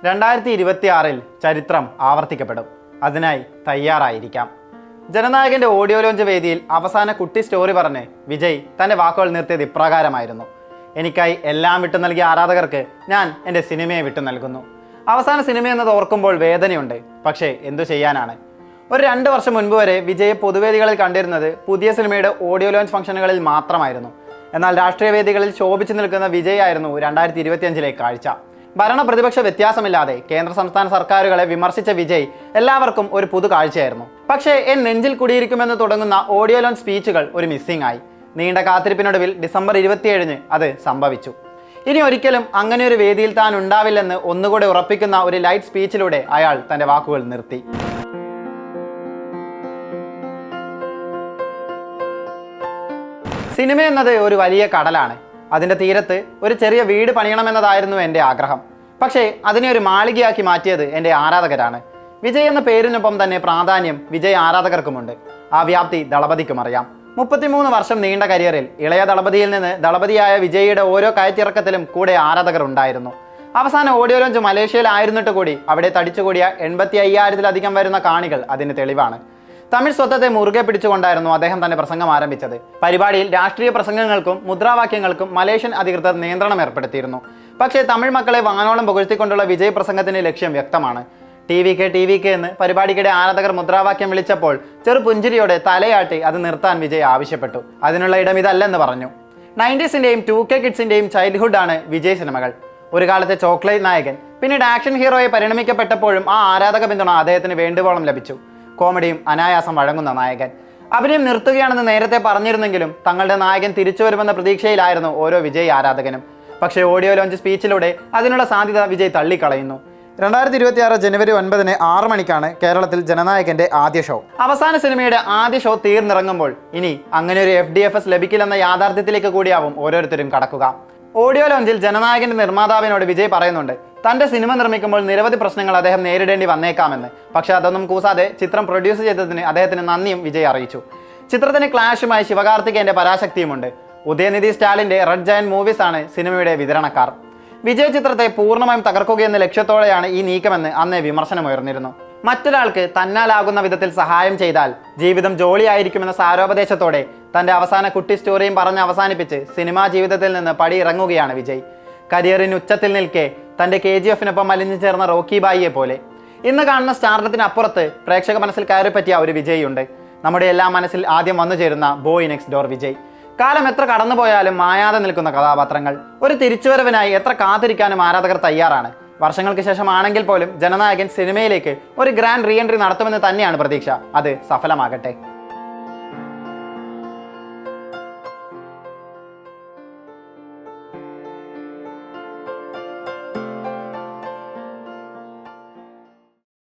2026 ചരിത്രം ആവർത്തിക്കപ്പെടും. അതിനായി തയ്യാറായിരിക്കാം. ജനനായകന്റെ audio launch വേദിയിൽ അവസാന കുട്ടി സ്റ്റോറി പറഞ്ഞ് വിജയ് തൻ്റെ വാക്കുകൾ നിർത്തിയത് ഇപ്രകാരമായിരുന്നു: എനിക്കായി എല്ലാം വിട്ടു നൽകിയ ആരാധകർക്ക് ഞാൻ എൻ്റെ സിനിമയെ വിട്ടു നൽകുന്നു. അവസാന സിനിമ എന്നത് ഓർക്കുമ്പോൾ വേദനയുണ്ട്. പക്ഷേ എന്തു ചെയ്യാനാണ്? ഒരു 2 വർഷം മുൻപ് വരെ വിജയ് പൊതുവേദികളിൽ കണ്ടിരുന്നത് പുതിയ സിനിമയുടെ ഓഡിയോ ലോഞ്ച് ഫംഗ്ഷനുകളിൽ മാത്രമായിരുന്നു. എന്നാൽ രാഷ്ട്രീയ വേദികളിൽ ശോഭിച്ചു നിൽക്കുന്ന വിജയ് ആയിരുന്നു 2025 കാഴ്ച. ഭരണ പ്രതിപക്ഷ വ്യത്യാസമില്ലാതെ കേന്ദ്ര സംസ്ഥാന സർക്കാരുകളെ വിമർശിച്ച വിജയ് എല്ലാവർക്കും ഒരു പുതു കാഴ്ചയായിരുന്നു. പക്ഷേ എൻ നെഞ്ചിൽ കുടിയിരിക്കുമെന്ന് തുടങ്ങുന്ന ഓഡിയോ ലോഞ്ച് സ്പീച്ചുകൾ ഒരു മിസ്സിംഗ് ആയി. നീണ്ട കാത്തിരിപ്പിനൊടുവിൽ ഡിസംബർ 27 അത് സംഭവിച്ചു. ഇനി ഒരിക്കലും അങ്ങനെ ഒരു വേദിയിൽ താൻ ഉണ്ടാവില്ലെന്ന് ഒന്നുകൂടെ ഉറപ്പിക്കുന്ന ഒരു ലൈറ്റ് സ്പീച്ചിലൂടെ അയാൾ തൻ്റെ വാക്കുകൾ നിർത്തി. സിനിമ എന്നത് ഒരു വലിയ കടലാണ്. അതിൻ്റെ തീരത്ത് ഒരു ചെറിയ വീട് പണിയണമെന്നതായിരുന്നു എൻ്റെ ആഗ്രഹം. പക്ഷേ അതിനെ ഒരു മാളികയാക്കി മാറ്റിയത് എൻ്റെ ആരാധകരാണ്. വിജയ് എന്ന പേരിനൊപ്പം തന്നെ പ്രാധാന്യം വിജയ് ആരാധകർക്കുമുണ്ട്. ആ വ്യാപ്തി ദളപതിക്കും അറിയാം. 33 വർഷം നീണ്ട കരിയറിൽ ഇളയ ദളപതിയിൽ നിന്ന് ദളപതിയായ വിജയിയുടെ ഓരോ കയറ്റിറക്കത്തിലും കൂടെ ആരാധകർ ഉണ്ടായിരുന്നു. അവസാന ഓഡിയോ ലോഞ്ച് മലേഷ്യയിലായിരുന്നിട്ട് കൂടി അവിടെ തടിച്ചുകൂടിയ 85,000-ലധികം വരുന്ന കാണികൾ അതിന് തെളിവാണ്. തമിഴ് സ്വത്വത്തെ മുറുകെ പിടിച്ചുകൊണ്ടായിരുന്നു അദ്ദേഹം തന്റെ പ്രസംഗം ആരംഭിച്ചത്. പരിപാടിയിൽ രാഷ്ട്രീയ പ്രസംഗങ്ങൾക്കും മുദ്രാവാക്യങ്ങൾക്കും മലേഷ്യൻ അധികൃതർ നിയന്ത്രണം ഏർപ്പെടുത്തിയിരുന്നു. പക്ഷേ തമിഴ് മക്കളെ വാനോളം പുകഴ്ത്തിക്കൊണ്ടുള്ള വിജയ് പ്രസംഗത്തിന്റെ ലക്ഷ്യം വ്യക്തമാണ്. ടി.വി.കെ എന്ന് പരിപാടിക്കിടെ ആരാധകർ മുദ്രാവാക്യം വിളിച്ചപ്പോൾ ചെറുപുഞ്ചിരിയോടെ തലയാട്ടി അത് നിർത്താൻ വിജയ് ആവശ്യപ്പെട്ടു. അതിനുള്ള ഇടം ഇതല്ലെന്ന് പറഞ്ഞു. 90s-ന്റെയും 2K കിഡ്സിന്റെയും ചൈൽഡ്ഹുഡാണ് വിജയ് സിനിമകൾ. ഒരു കാലത്തെ ചോക്ലേറ്റ് നായകൻ പിന്നീട് ആക്ഷൻ ഹീറോയെ പരിണമിക്കപ്പെട്ടപ്പോഴും ആ ആരാധക പിന്തുണ അദ്ദേഹത്തിന് വേണ്ടുവോളം ലഭിച്ചു. കോമഡിയും അനായാസം വഴങ്ങുന്ന നായകൻ. അഭിനയം നിർത്തുകയാണെന്ന് നേരത്തെ പറഞ്ഞിരുന്നെങ്കിലും തങ്ങളുടെ നായകൻ തിരിച്ചു വരുമെന്ന പ്രതീക്ഷയിലായിരുന്നു ഓരോ വിജയ് ആരാധകനും. പക്ഷേ ഓഡിയോ ലോഞ്ച് സ്പീച്ചിലൂടെ അതിനുള്ള സാധ്യത വിജയ് തള്ളിക്കളയുന്നു. 2026 ജനുവരി 9 6 മണിക്കാണ് കേരളത്തിൽ ജനനായകന്റെ ആദ്യ ഷോ. അവസാന സിനിമയുടെ ആദ്യ ഷോ തീർന്നിറങ്ങുമ്പോൾ ഇനി അങ്ങനെ ഒരു FDFS ലഭിക്കില്ലെന്ന യാഥാർത്ഥ്യത്തിലേക്ക് കൂടിയാവും ഓരോരുത്തരും കടക്കുക. ഓഡിയോ ലോഞ്ചിൽ ജനനായകന്റെ നിർമ്മാതാവിനോട് വിജയ് പറയുന്നുണ്ട് തന്റെ സിനിമ നിർമ്മിക്കുമ്പോൾ നിരവധി പ്രശ്നങ്ങൾ അദ്ദേഹം നേരിടേണ്ടി വന്നേക്കാമെന്ന്. പക്ഷേ അതൊന്നും കൂസാതെ ചിത്രം പ്രൊഡ്യൂസ് ചെയ്തതിന് അദ്ദേഹത്തിന് നന്ദിയും വിജയ് അറിയിച്ചു. ചിത്രത്തിന് ക്ലാഷുമായി ശിവകാർത്തികേയന്റെ പരാശക്തിയുമുണ്ട്. ഉദയനിധി സ്റ്റാലിന്റെ റെഡ് ജയന്റ് മൂവീസ് ആണ് സിനിമയുടെ വിതരണക്കാർ. വിജയ് ചിത്രത്തെ പൂർണ്ണമായും തകർക്കുകയെന്ന ലക്ഷ്യത്തോടെയാണ് ഈ നീക്കമെന്ന് അന്നേ വിമർശനമുയർന്നിരുന്നു. മറ്റൊരാൾക്ക് തന്നാലാകുന്ന വിധത്തിൽ സഹായം ചെയ്താൽ ജീവിതം ജോളിയായിരിക്കുമെന്ന സാരോപദേശത്തോടെ തൻ്റെ അവസാന കുട്ടി സ്റ്റോറിയും പറഞ്ഞ് അവസാനിപ്പിച്ച് സിനിമാ ജീവിതത്തിൽ നിന്ന് പടിയിറങ്ങുകയാണ് വിജയ്. കരിയറിന് ഉച്ചത്തിൽ നിൽക്കെ തൻ്റെ KGF-നൊപ്പം അലിഞ്ഞു ചേർന്ന റോക്കി ബായിയെ പോലെ ഇന്ന് കാണുന്ന സ്റ്റാർഡത്തിനപ്പുറത്ത് പ്രേക്ഷക മനസ്സിൽ കയറിപ്പറ്റിയ ഒരു വിജയ് ഉണ്ട്. നമ്മുടെ എല്ലാ മനസ്സിൽ ആദ്യം വന്നു ചേരുന്ന ബോയ് നെക്സ്റ്റ് ഡോർ വിജയ്. കാലം എത്ര കടന്നുപോയാലും മായാതെ നിൽക്കുന്ന കഥാപാത്രങ്ങൾ. ഒരു തിരിച്ചുവരവിനായി എത്ര കാത്തിരിക്കാനും ആരാധകർ തയ്യാറാണ്. വർഷങ്ങൾക്ക് ശേഷമാണെങ്കിൽ പോലും ജനനായകൻ സിനിമയിലേക്ക് ഒരു ഗ്രാൻഡ് റീ എൻട്രി നടത്തുമെന്ന് തന്നെയാണ് പ്രതീക്ഷ. അത് സഫലമാകട്ടെ.